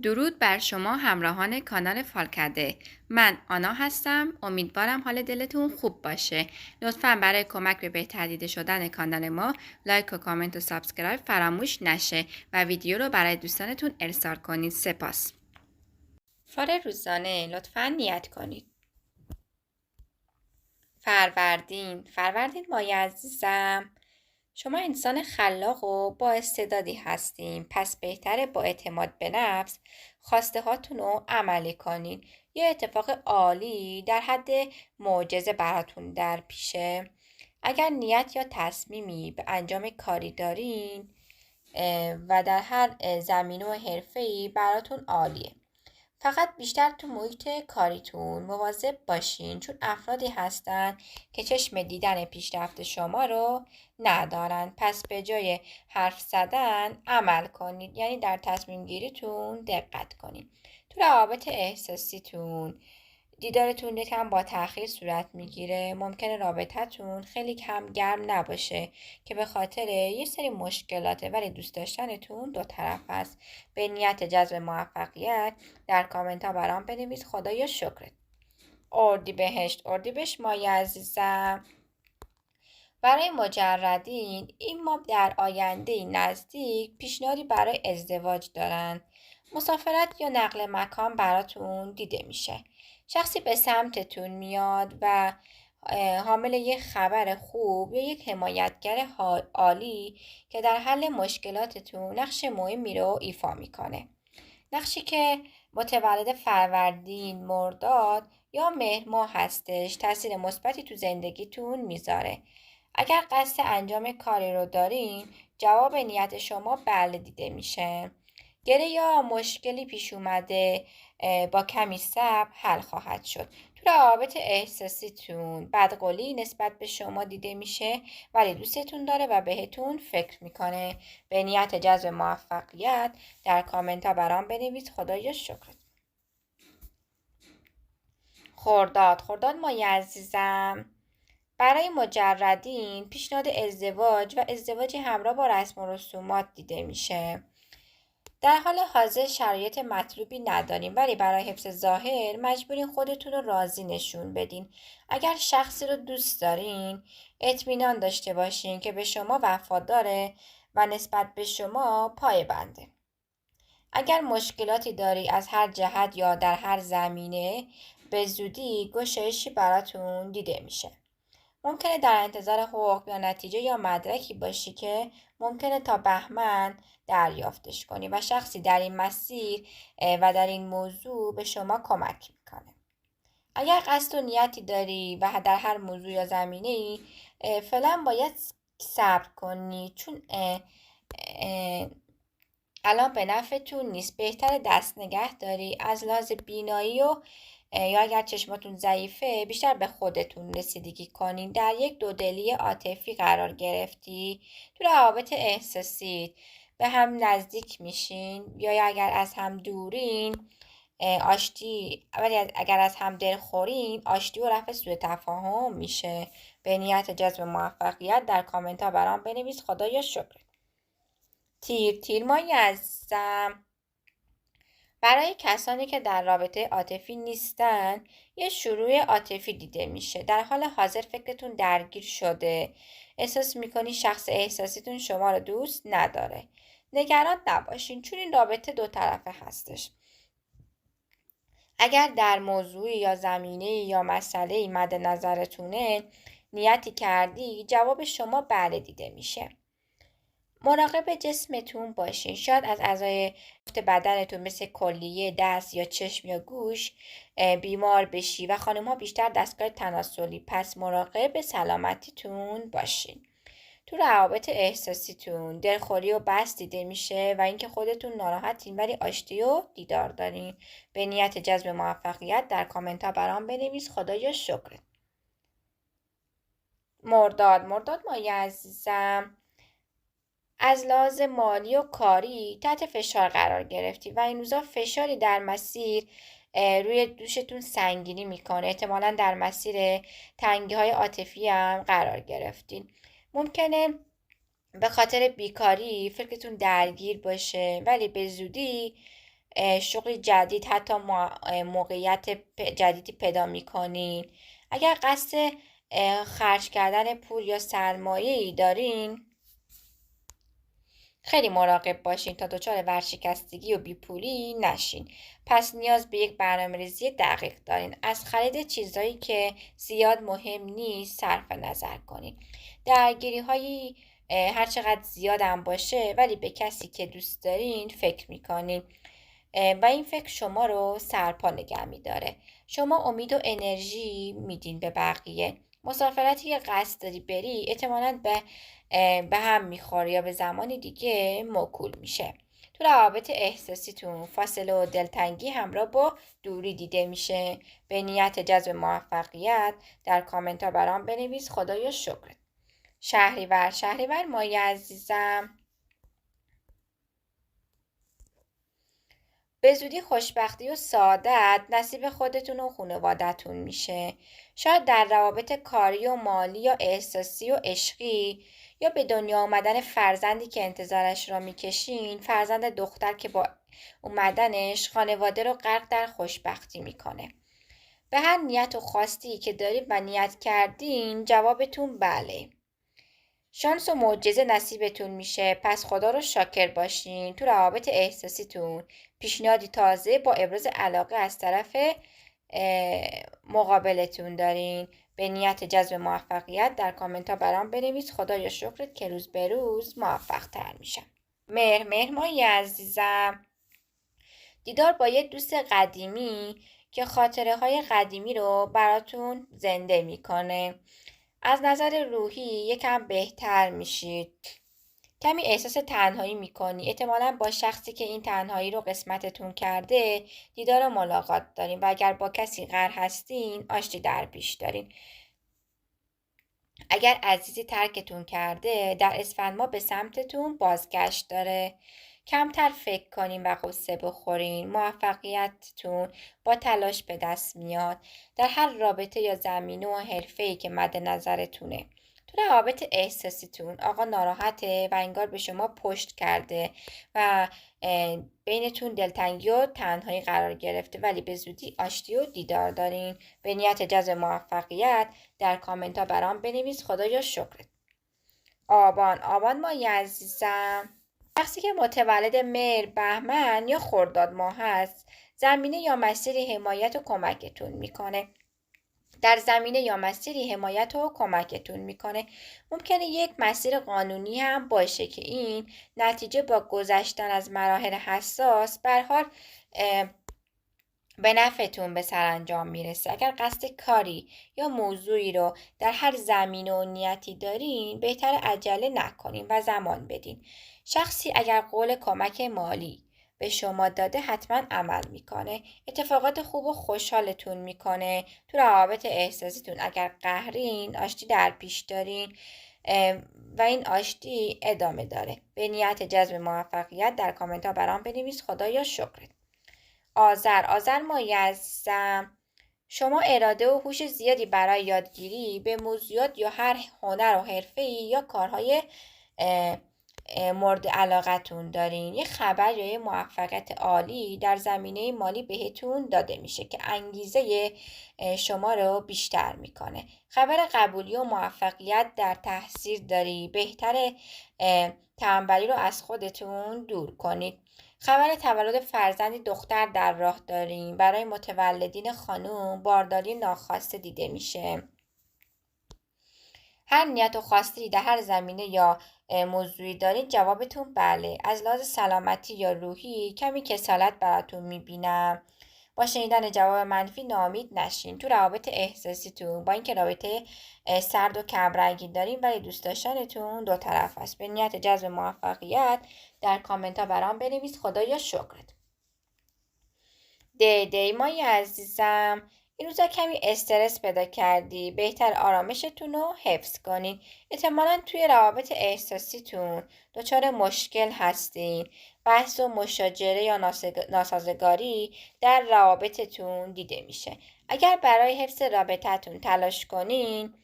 درود بر شما همراهان کانال فالکده. من آنا هستم. امیدوارم حال دلتون خوب باشه. لطفاً برای کمک به بهتر دیده شدن کانال ما لایک و کامنت و سابسکرایب فراموش نشه و ویدیو رو برای دوستانتون ارسال کنید. سپاس. فال روزانه لطفاً نیت کنید. فروردین مایه عزیزم، شما انسان خلاق و با استعدادی هستین، پس بهتره با اعتماد به نفس خواسته هاتون رو عملی کنین. یه اتفاق عالی در حد معجزه براتون در پیشه. اگر نیت یا تصمیمی به انجام کاری دارین و در هر زمینه و حرفه‌ای براتون عالیه. فقط بیشتر تو محیط کاریتون مواظب باشین، چون افرادی هستن که چشم دیدن پیشرفت شما رو ندارن. پس به جای حرف زدن عمل کنید، یعنی در تصمیم گیریتون دقت کنید. تو روابط احساسیتون دیدارتون یکم با تأخیر صورت میگیره. ممکنه رابطتون خیلی کم گرم نباشه که به خاطر یه سری مشکلاته، ولی دوست داشتنتون دو طرف است. به نیت جذب موفقیت در کامنت ها برام بنویس. خدایا شکرت. اردیبهشت مایه عزیزم، برای مجردین این ماه در آینده نزدیک پیشنهادی برای ازدواج دارن. مسافرت یا نقل مکان براتون دیده میشه. شخصی به سمتتون میاد و حامل یک خبر خوب یا یک حمایتگر عالی که در حل مشکلاتتون نقش مهمی رو ایفا میکنه. نقشی که متولد فروردین، مرداد یا مهر ماه هستش تاثیر مثبتی تو زندگیتون میذاره. اگر قصد انجام کاری رو دارین، جواب نیت شما بله دیده میشه. گره یا مشکلی پیش اومده با کمی صبر حل خواهد شد. تو روابط احساسیتون بدقولی نسبت به شما دیده میشه، ولی دوستتون داره و بهتون فکر میکنه. به نیت جذب موفقیت در کامنت ها برام بنویس. خدایا شکرت. خرداد مایه عزیزم، برای مجردین پیشنهاد ازدواج و ازدواجی همراه با رسم و رسومات دیده میشه. در حال حاضر شرایط مطلوبی نداریم، ولی برای حفظ ظاهر مجبورین خودتون رو راضی نشون بدین. اگر شخصی رو دوست دارین، اطمینان داشته باشین که به شما وفاداره و نسبت به شما پایبنده. اگر مشکلاتی داری از هر جهت یا در هر زمینه، به زودی گشایشی براتون دیده میشه. ممکنه در انتظار حقوق یا نتیجه یا مدرکی باشی که ممکنه تا بهمن دریافتش کنی و شخصی در این مسیر و در این موضوع به شما کمک میکنه. اگر قصد و نیتی داری و در هر موضوع یا زمینه ای، فعلا باید صبر کنی، چون الان به نفعتون نیست. بهتر دست نگه داری. از لحاظ بینایی و یا اگر چشماتون ضعیفه بیشتر به خودتون رسیدگی کنین. در یک دودلی عاطفی قرار گرفتی. تو روابط احساسی به هم نزدیک میشین، یا اگر از هم دورین آشتی، ولی اگر از هم دلخورین آشتی و رفع سوء تفاهم میشه. به نیت جذب موفقیت در کامنت ها برام بنویس. خدایا شکر. تیر مایه عزیزم، برای کسانی که در رابطه عاطفی نیستن یه شروع عاطفی دیده میشه. در حال حاضر فکرتون درگیر شده، احساس میکنی شخص احساسیتون شما رو دوست نداره. نگران نباشین، چون این رابطه دو طرفه هستش. اگر در موضوعی یا زمینه یا مسئله مد نظرتونه نیتی کردی، جواب شما بله دیده میشه. مراقب جسمتون باشین. شاید از اعضای بدنتون مثل کلیه، دست یا چشم یا گوش بیمار بشی و خانم ها بیشتر دستگاه تناسلی، پس مراقب سلامتیتون باشین. تو روابط احساسیتون دلخوری و بس دیده میشه و اینکه خودتون ناراحتین ولی آشتی و دیدار دارین. به نیت جذب موفقیت در کامنت ها برام بنویس. خدایا شکرت. مرداد مایه عزیزم، از لحاظ مالی و کاری تحت فشار قرار گرفتی و این روزا فشاری در مسیر روی دوشتون سنگینی میکنه. احتمالا در مسیر تنگی های عاطفی هم قرار گرفتین. ممکنه به خاطر بیکاری فکرتون درگیر باشه، ولی به زودی شغل جدید، حتی موقعیت جدیدی پیدا میکنین. اگر قصد خرج کردن پول یا سرمایه‌ای دارین، خیلی مراقب باشین تا دچار ورشکستگی و بیپولی نشین. پس نیاز به یک برنامه‌ریزی دقیق دارین. از خرید چیزایی که زیاد مهم نیست صرف نظر کنین. درگیری‌های هر چقدر زیاد هم باشه ولی به کسی که دوست دارین فکر میکنین و این فکر شما رو سرپا نگه میداره. شما امید و انرژی میدین به بقیه. مسافرتی که قصد داری بری احتمالاً به هم میخوره یا به زمانی دیگه موکول میشه. تو روابط احساسیتون فاصله و دلتنگی همراه با دوری دیده میشه. به نیت جذب موفقیت در کامنت ها برام بنویس. خدایا شکرت. شهریور مایی عزیزم، به زودی خوشبختی و سعادت نصیب خودتون و خانوادتون میشه. شاید در روابط کاری و مالی یا احساسی و عشقی یا به دنیا آمدن فرزندی که انتظارش را میکشین، فرزند دختر که با اومدنش خانواده رو غرق در خوشبختی میکنه. به هر نیت و خواستی که دارید و نیت کردین جوابتون بله. شانس و معجزه نصیبتون میشه. پس خدا رو شاکر باشین. تو روابط احساسیتون پیشنهادی تازه با ابراز علاقه از طرف مقابلتون دارین. به نیت جذب موفقیت در کامنت ها برام بنویس. خدایا شکرت که روز به روز موفق تر میشم. مهر مایی عزیزم، دیدار با یه دوست قدیمی که خاطره های قدیمی رو براتون زنده میکنه. از نظر روحی یکم بهتر میشید. کمی احساس تنهایی میکنی. احتمالاً با شخصی که این تنهایی رو قسمتتون کرده دیدار و ملاقات دارین و اگر با کسی قرار هستین آشتی در پیش دارین. اگر عزیزی ترکتون کرده در اسفند ماه به سمتتون بازگشت داره. کمتر فکر کنین و قصه بخورین. موفقیتتون با تلاش به دست میاد در هر رابطه یا زمینه و حرفه‌ای که مد نظرتونه. تو روابط احساسیتون آقا ناراحته و انگار به شما پشت کرده و بینتون دلتنگی و تنهایی قرار گرفته ولی به زودی آشتی و دیدار دارین. به نیت جذب موفقیت در کامنت ها برام بنویس. خدایا شکرت. آبان مایی عزیزم، شخصی که متولد مهر، بهمن یا خرداد ماه هست زمینه یا مسیری حمایت و کمکتون میکنه. در زمینه یا مسیری حمایت و کمکتون میکنه. ممکنه یک مسیر قانونی هم باشه که این نتیجه با گذشتن از مراحل حساس به حال به نفعتون به سرانجام میرسه. اگر قصد کاری یا موضوعی رو در هر زمینه و نیتی دارین بهتر عجله نکنین و زمان بدین. شخصی اگر قول کمک مالی به شما داده حتما عمل میکنه. اتفاقات خوب و خوشحالتون میکنه. تو روابط احساسیتون اگر قهرین آشتی در پیش دارین و این آشتی ادامه داره. به نیت جذب موفقیت در کامنت ها برام بنویس. خدایا شکرت. آذر مایی عزیزم، شما اراده و هوش زیادی برای یادگیری به موضوعات یا هر هنر و حرفه‌ای یا کارهای مورد علاقتون دارین. یه خبر یا یه موفقیت عالی در زمینه مالی بهتون داده میشه که انگیزه شما رو بیشتر میکنه. خبر قبولی و موفقیت در تحصیل داری. بهتر تنبلی رو از خودتون دور کنید. خبر تولد فرزندی دختر در راه داریم. برای متولدین خانم بارداری ناخواسته دیده میشه. هر نیت و خواستی در هر زمینه یا موضوعی دارید جوابتون بله. از لحاظ سلامتی یا روحی کمی کسالت براتون میبینم. با شنیدن جواب منفی ناامید نشین. تو روابط احساسیتون با اینکه رابطه سرد و کمرنگی دارین ولی دوست داشتنتون دو طرف است. به نیت جذب موفقیت در کامنت ها برام بنویس. خدایا شکرت. دی مایی عزیزم، این روزا کمی استرس پیدا کردی. بهتر آرامشتون رو حفظ کنین. احتمالاً توی روابط احساسیتون دچار مشکل هستین. بحث و مشاجره یا ناسازگاری در روابطتون دیده میشه. اگر برای حفظ رابطتون تلاش کنین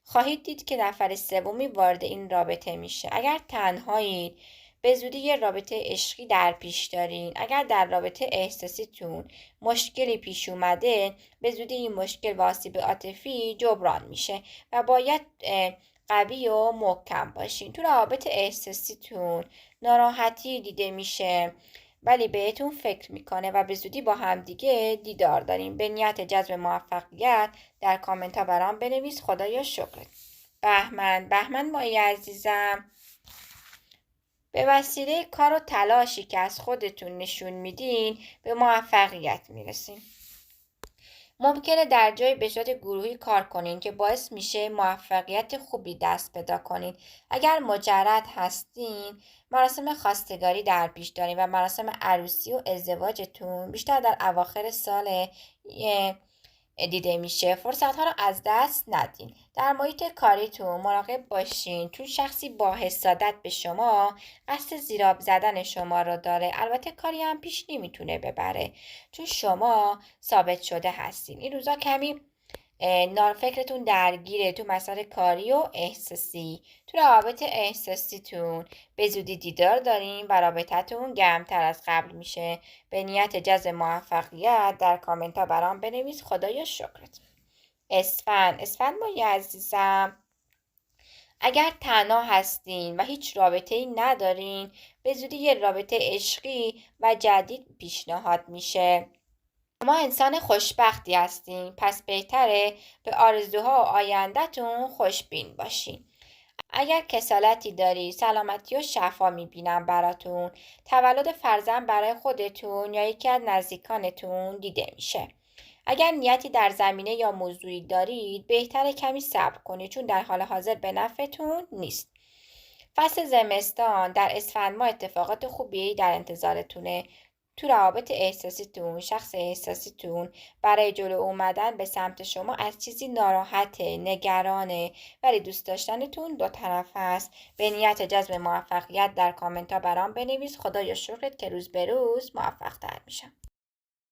خواهید دید که نفر سومی وارد این رابطه میشه. اگر تنهایید به زودی یه رابطه عشقی در پیش دارین. اگر در رابطه احساسیتون مشکلی پیش اومده، به زودی این مشکل و آسیب عاطفی جبران میشه و باید قوی و محکم باشین. تو روابط احساسیتون ناراحتی دیده میشه ولی بهتون فکر میکنه و به زودی با همدیگه دیدار داریم. به نیت جذب موفقیت در کامنت ها برام بنویس. خدایا شکرت. بهمن مایی عزیزم، به وسیله کار و تلاشی که از خودتون نشون میدین به موفقیت میرسین. ممکنه در جای به صورت گروهی کار کنین که باعث میشه موفقیت خوبی دست پیدا کنین. اگر مجرد هستین، مراسم خواستگاری در پیش دارین و مراسم عروسی و ازدواجتون بیشتر در اواخر سال دیده میشه. فرصت ها رو از دست ندین. در محیط کاریتون مراقب باشین، چون شخصی با حسادت به شما قصد زیراب زدن شما رو داره. البته کاری هم پیش نمیتونه ببره چون شما ثابت شده هستین. این روزا کمی فکرتون درگیره تو مسائل کاری و احساسی. تو روابط احساسیتون به زودی دیدار داریم و رابطتون گرمتر از قبل میشه. به نیت جذب موفقیت در کامنت ها برام بنویس. خدایا شکرت. اسفند مایی عزیزم، اگر تنها هستین و هیچ رابطه‌ای ندارین، به زودی یه رابطه عشقی و جدید پیشنهاد میشه. شما انسان خوشبختی هستین، پس بهتره به آرزوها و آیندهتون خوشبین باشین. اگر کسالتی داری، سلامتی و شفا میبینم براتون. تولد فرزند برای خودتون یا یکی از نزدیکانتون دیده میشه. اگر نیتی در زمینه یا موضوعی دارید، بهتره کمی صبر کنید چون در حال حاضر به نفعتون نیست. فصل زمستان در اسفند ماه اتفاقات خوبی در انتظارتونه. تو روابط احساسیتون، شخص احساسیتون برای جلو اومدن به سمت شما از چیزی ناراحته، نگرانه، ولی دوست داشتنتون دو طرف است. به نیت جذب موفقیت در کامنت ها برام بنویس. خدایا شکرت که روز به روز موفق تر میشم.